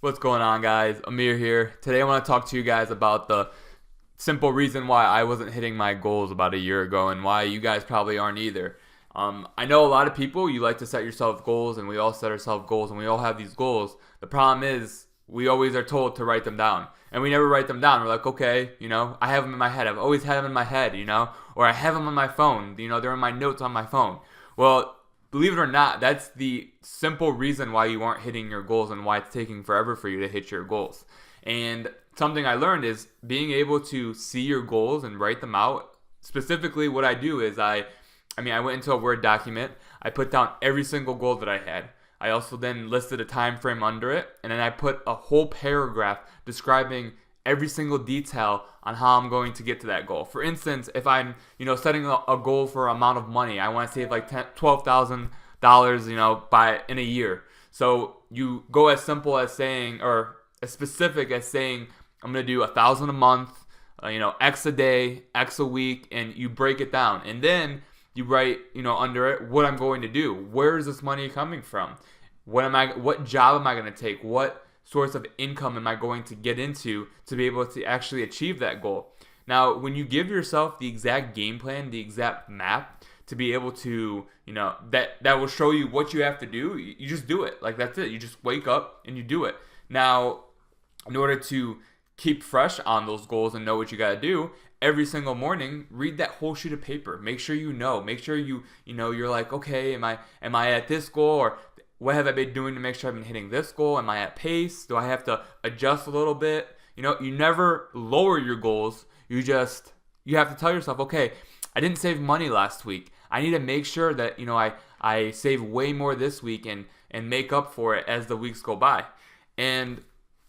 What's going on, guys? Amir here. Today I want to talk to you guys about the simple reason why I wasn't hitting my goals about a year ago and why you guys probably aren't either. I know a lot of people, you like to set yourself goals, and we all set ourselves goals and we all have these goals. The problem is we always are told to write them down and we never write them down. We're like, okay, I have them in my head. I've always had them in my head, or I have them on my phone. They're in my notes on my phone. Well, believe it or not, that's the simple reason why you aren't hitting your goals and why it's taking forever for you to hit your goals. And something I learned is being able to see your goals and write them out. Specifically, what I do is I went into a Word document. I put down every single goal that I had. I also then listed a time frame under it, and then I put a whole paragraph describing every single detail on how I'm going to get to that goal. For instance, if I'm, setting a goal for amount of money, I want to save like $12,000, in a year. So you go as simple as saying, or as specific as saying, I'm going to do 1,000 a month, X a day, X a week, and you break it down. And then you write, under it what I'm going to do. Where is this money coming from? What job am I going to take? What source of income am I going to get into to be able to actually achieve that goal? Now, when you give yourself the exact game plan, the exact map to be able to, that will show you what you have to do, you just do it. Like, that's it. You just wake up and you do it. Now, in order to keep fresh on those goals and know what you got to do, every single morning, read that whole sheet of paper. Make sure you know. Make sure you're like, okay, am I at this goal, or what have I been doing to make sure I've been hitting this goal? Am I at pace? Do I have to adjust a little bit? You never lower your goals. You have to tell yourself, okay, I didn't save money last week. I need to make sure that, I save way more this week and make up for it as the weeks go by. And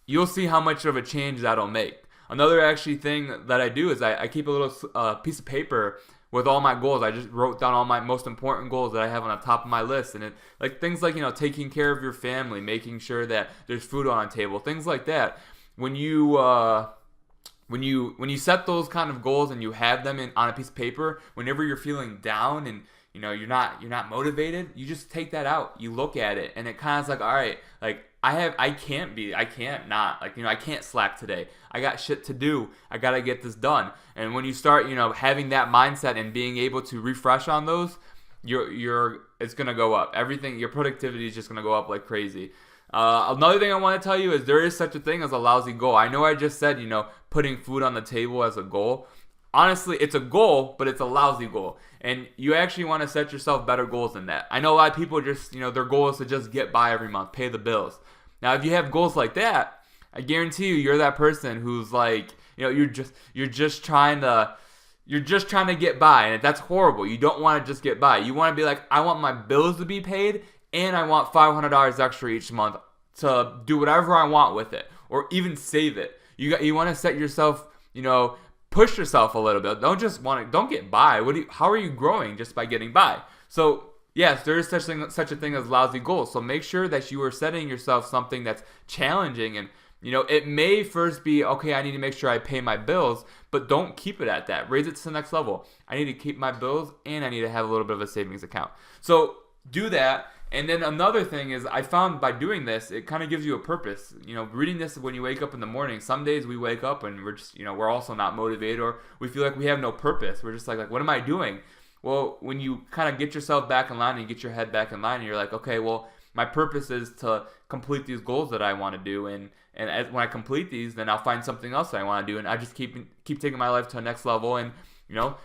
you'll see how much of a change that'll make. Another actually thing that I do is I keep a little piece of paper with all my goals. I just wrote down all my most important goals that I have on the top of my list, and things like taking care of your family, making sure that there's food on the table, things like that. When you set those kind of goals and you have them on a piece of paper, whenever you're feeling down and you're not motivated, you just take that out. You look at it, and it kind of is like, all right, like I can't not, I can't slack today. I got shit to do. I got to get this done. And when you start, having that mindset and being able to refresh on those, it's going to go up. Your productivity is just going to go up like crazy. Another thing I want to tell you is there is such a thing as a lousy goal. I know I just said, putting food on the table as a goal. Honestly, it's a goal, but it's a lousy goal. And you actually want to set yourself better goals than that. I know a lot of people just, their goal is to just get by every month, pay the bills. Now, if you have goals like that, I guarantee you're that person who's like, you're just trying to get by, and that's horrible. You don't want to just get by. You want to be like, I want my bills to be paid, and I want $500 extra each month to do whatever I want with it, or even save it. You want to set yourself, push yourself a little bit. Don't get by. How are you growing just by getting by? So yes, there is such a thing as lousy goals. So make sure that you are setting yourself something that's challenging, and it may first be, okay, I need to make sure I pay my bills, but don't keep it at that. Raise it to the next level. I need to keep my bills, and I need to have a little bit of a savings account. So do that. And then another thing is, I found by doing this, it kind of gives you a purpose. Reading this when you wake up in the morning, some days we wake up and we're just, we're also not motivated, or we feel like we have no purpose. We're just like, what am I doing? Well, when you kind of get yourself back in line and get your head back in line, and you're like, okay, well, my purpose is to complete these goals that I want to do, and when I complete these, then I'll find something else that I want to do, and I just keep taking my life to the next level, and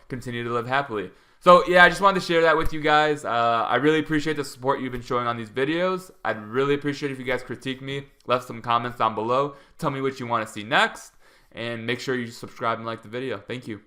continue to live happily. So yeah, I just wanted to share that with you guys. I really appreciate the support you've been showing on these videos. I'd really appreciate if you guys critique me, left some comments down below, tell me what you want to see next, and make sure you subscribe and like the video. Thank you.